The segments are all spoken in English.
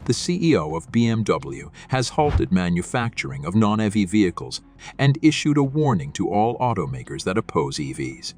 the CEO of BMW has halted manufacturing of non-EV vehicles and issued a warning to all automakers that oppose EVs.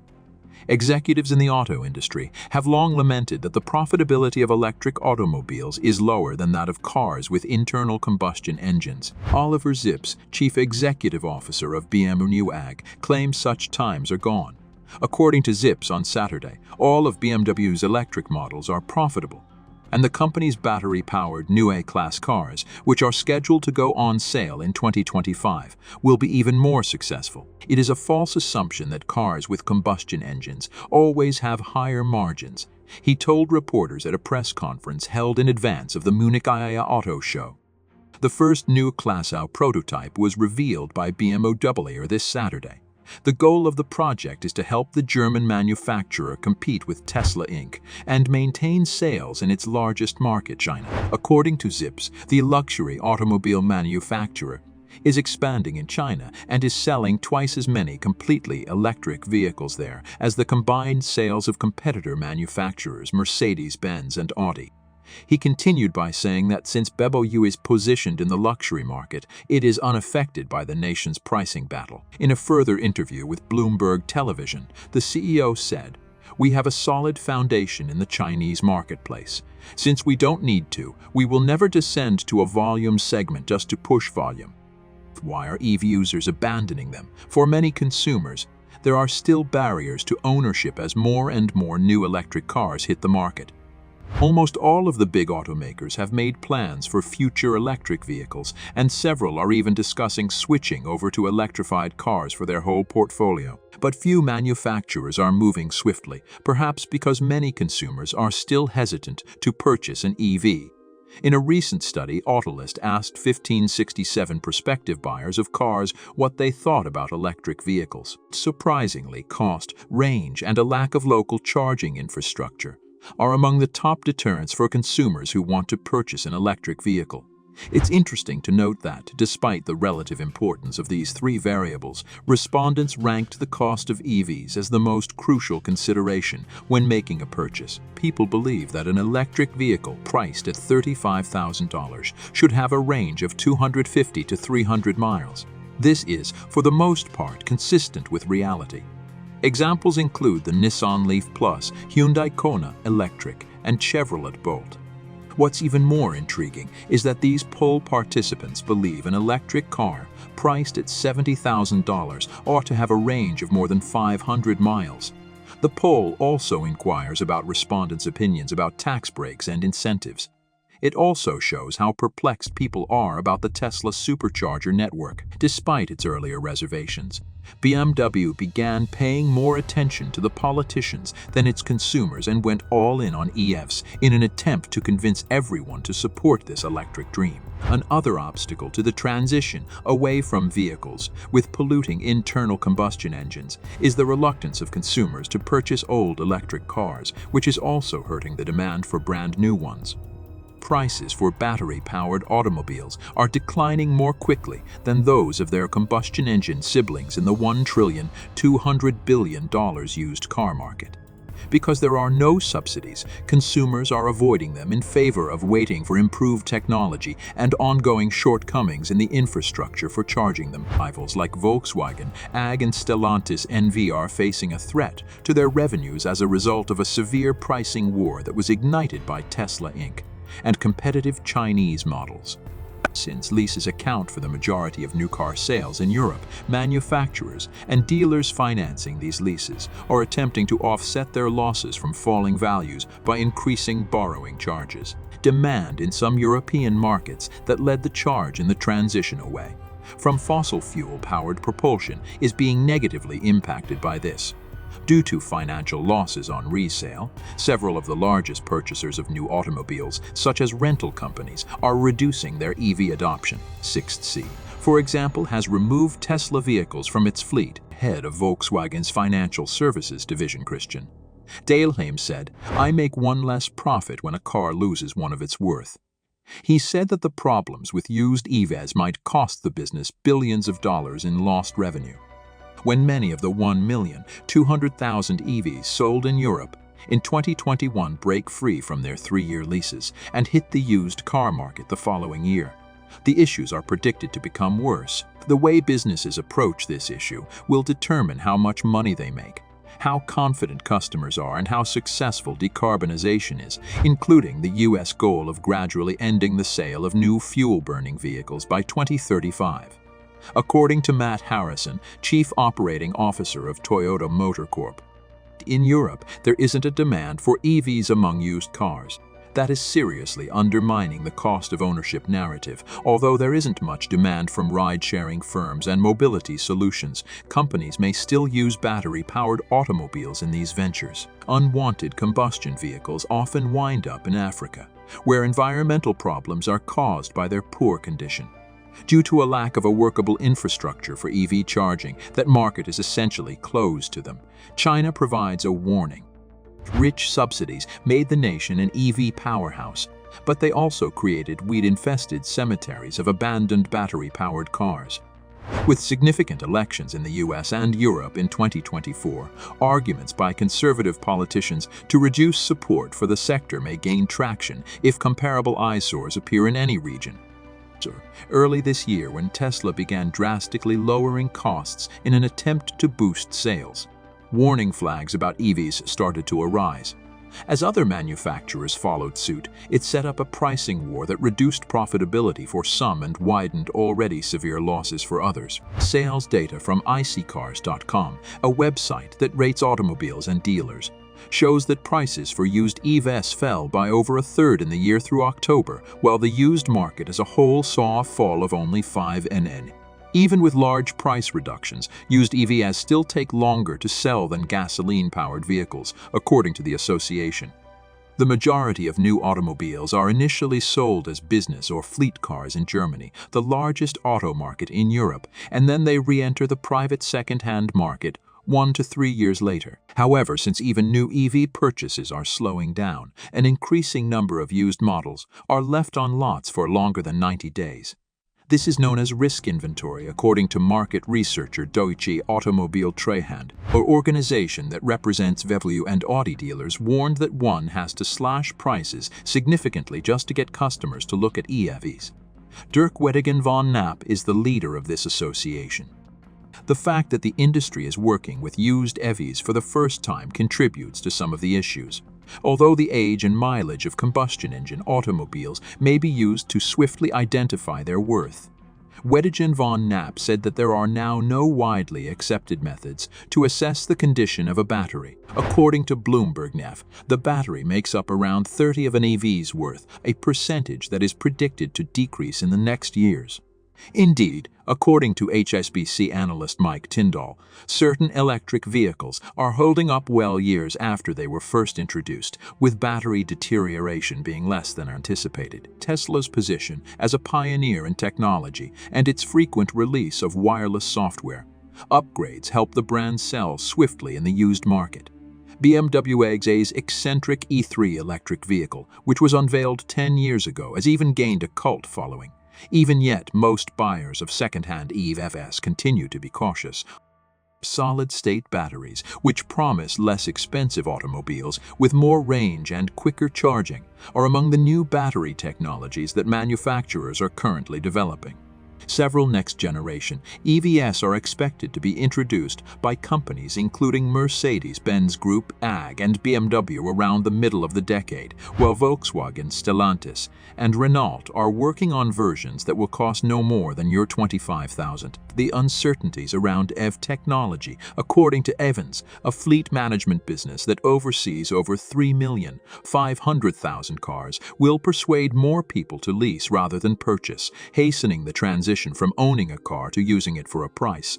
Executives in the auto industry have long lamented that the profitability of electric automobiles is lower than that of cars with internal combustion engines. Oliver Zipse, chief executive officer of BMW AG, claims such times are gone. According to Zipse on Saturday, all of BMW's electric models are profitable, and the company's battery-powered new A-Class cars, which are scheduled to go on sale in 2025, will be even more successful. It is a false assumption that cars with combustion engines always have higher margins, he told reporters at a press conference held in advance of the Munich IAA Auto Show. The first new Class A prototype was revealed by BMW this Saturday. The goal of the project is to help the German manufacturer compete with Tesla Inc. and maintain sales in its largest market, China. According to Zipse, the luxury automobile manufacturer is expanding in China and is selling twice as many completely electric vehicles there as the combined sales of competitor manufacturers Mercedes-Benz and Audi. He continued by saying that since BMW is positioned in the luxury market, it is unaffected by the nation's pricing battle. In a further interview with Bloomberg Television, the CEO said, "We have a solid foundation in the Chinese marketplace. Since we don't need to, we will never descend to a volume segment just to push volume. Why are EV users abandoning them? For many consumers, there are still barriers to ownership as more and more new electric cars hit the market. Almost all of the big automakers have made plans for future electric vehicles, and several are even discussing switching over to electrified cars for their whole portfolio. But few manufacturers are moving swiftly, perhaps because many consumers are still hesitant to purchase an EV. In a recent study, Autolist asked 1567 prospective buyers of cars what they thought about electric vehicles. Surprisingly, cost, range, and a lack of local charging infrastructure are among the top deterrents for consumers who want to purchase an electric vehicle. It's interesting to note that, despite the relative importance of these three variables, respondents ranked the cost of EVs as the most crucial consideration when making a purchase. People believe that an electric vehicle priced at $35,000 should have a range of 250 to 300 miles. This is, for the most part, consistent with reality. Examples include the Nissan Leaf Plus, Hyundai Kona Electric, and Chevrolet Bolt. What's even more intriguing is that these poll participants believe an electric car priced at $70,000 ought to have a range of more than 500 miles. The poll also inquires about respondents' opinions about tax breaks and incentives. It also shows how perplexed people are about the Tesla supercharger network. Despite its earlier reservations, BMW began paying more attention to the politicians than its consumers and went all in on EVs in an attempt to convince everyone to support this electric dream. Another obstacle to the transition away from vehicles with polluting internal combustion engines is the reluctance of consumers to purchase old electric cars, which is also hurting the demand for brand new ones. Prices for battery-powered automobiles are declining more quickly than those of their combustion engine siblings in the $1,200 billion used car market. Because there are no subsidies, consumers are avoiding them in favor of waiting for improved technology and ongoing shortcomings in the infrastructure for charging them. Rivals like Volkswagen, AG, and Stellantis NV are facing a threat to their revenues as a result of a severe pricing war that was ignited by Tesla Inc. and competitive Chinese models. Since leases account for the majority of new car sales in Europe, manufacturers and dealers financing these leases are attempting to offset their losses from falling values by increasing borrowing charges. Demand in some European markets that led the charge in the transition away from fossil fuel-powered propulsion is being negatively impacted by this. Due to financial losses on resale, several of the largest purchasers of new automobiles, such as rental companies, are reducing their EV adoption. 6C, for example, has removed Tesla vehicles from its fleet. Head of Volkswagen's financial services division, Christian Dahlheim, said, "I make one less profit when a car loses one of its worth." He said that the problems with used EVs might cost the business billions of dollars in lost revenue. When many of the 1,200,000 EVs sold in Europe, in 2021 break free from their 3-year leases and hit the used car market the following year. The issues are predicted to become worse. The way businesses approach this issue will determine how much money they make, how confident customers are, and how successful decarbonization is, including the U.S. goal of gradually ending the sale of new fuel-burning vehicles by 2035. According to Matt Harrison, Chief Operating Officer of Toyota Motor Corp, in Europe, there isn't a demand for EVs among used cars. That is seriously undermining the cost of ownership narrative. Although there isn't much demand from ride-sharing firms and mobility solutions, companies may still use battery-powered automobiles in these ventures. Unwanted combustion vehicles often wind up in Africa, where environmental problems are caused by their poor condition. Due to a lack of a workable infrastructure for EV charging, that market is essentially closed to them. China provides a warning. Rich subsidies made the nation an EV powerhouse, but they also created weed-infested cemeteries of abandoned battery-powered cars. With significant elections in the US and Europe in 2024, arguments by conservative politicians to reduce support for the sector may gain traction if comparable eyesores appear in any region. Early this year, when Tesla began drastically lowering costs in an attempt to boost sales, warning flags about EVs started to arise. As other manufacturers followed suit, it set up a pricing war that reduced profitability for some and widened already severe losses for others. Sales data from iCars.com, a website that rates automobiles and dealers, shows that prices for used EVs fell by over a third in the year through October, while the used market as a whole saw a fall of only 5%. Even with large price reductions, used EVs still take longer to sell than gasoline-powered vehicles, according to the association. The majority of new automobiles are initially sold as business or fleet cars in Germany, the largest auto market in Europe, and then they re-enter the private second-hand market 1 to 3 years later. However, since even new EV purchases are slowing down, an increasing number of used models are left on lots for longer than 90 days. This is known as risk inventory, according to market researcher Deutsche Automobil Treuhand, an organization that represents VW and Audi dealers, warned that one has to slash prices significantly just to get customers to look at EVs. Dirk Weddigen von Knapp is the leader of this association. The fact that the industry is working with used EVs for the first time contributes to some of the issues. Although the age and mileage of combustion engine automobiles may be used to swiftly identify their worth, Weddigen von Knapp said that there are now no widely accepted methods to assess the condition of a battery. According to Bloomberg Neff, the battery makes up around 30% of an EV's worth, a percentage that is predicted to decrease in the next years. Indeed, according to HSBC analyst Mike Tyndall, certain electric vehicles are holding up well years after they were first introduced, with battery deterioration being less than anticipated. Tesla's position as a pioneer in technology and its frequent release of wireless software upgrades help the brand sell swiftly in the used market. BMW's eccentric E3 electric vehicle, which was unveiled 10 years ago, has even gained a cult following. Even yet, most buyers of second-hand EVs continue to be cautious. Solid-state batteries, which promise less expensive automobiles with more range and quicker charging, are among the new battery technologies that manufacturers are currently developing. Several next-generation EVs are expected to be introduced by companies including Mercedes-Benz Group AG and BMW around the middle of the decade, while Volkswagen, Stellantis, and Renault are working on versions that will cost no more than your $25,000. The uncertainties around EV technology, according to Evans, a fleet management business that oversees over 3,500,000 cars, will persuade more people to lease rather than purchase, hastening the transition from owning a car to using it for a price.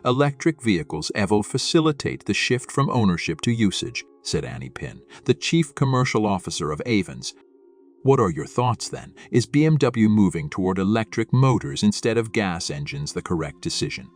Electric vehicles will facilitate the shift from ownership to usage, said Annie Pinn, the chief commercial officer of Evans. What are your thoughts then? Is BMW moving toward electric motors instead of gas engines the correct decision?